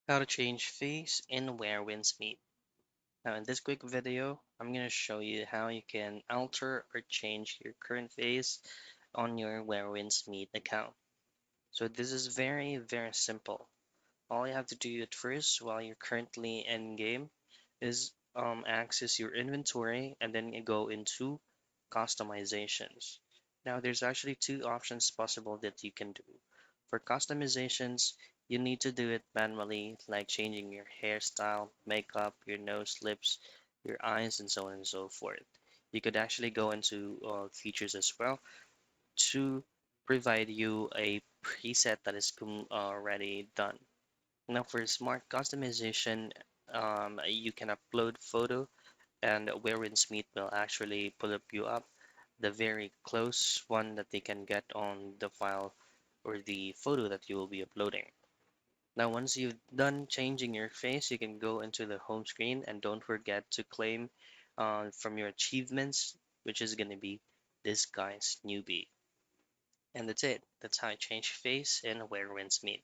How to change face in where winds meet. Now in this quick video, I'm going to show you how you can alter or change your current face on your where winds meet account. So this is very simple. All you have to do at first while you're currently in game is access your inventory and then you go into customizations. Now there's actually two options possible that you can do. For customizations, you need to do it manually, like changing your hairstyle, makeup, your nose, lips, your eyes, and so on and so forth. You could actually go into features as well to provide you a preset that is already done. Now for smart customization, you can upload photo and wherein Smith will actually pull up you up the very close one that they can get on the file or the photo that you will be uploading. Now once you've done changing your face, you can go into the home screen and don't forget to claim from your achievements, which is going to be this guy's newbie. And that's it. That's how I change face in Where Winds Meet.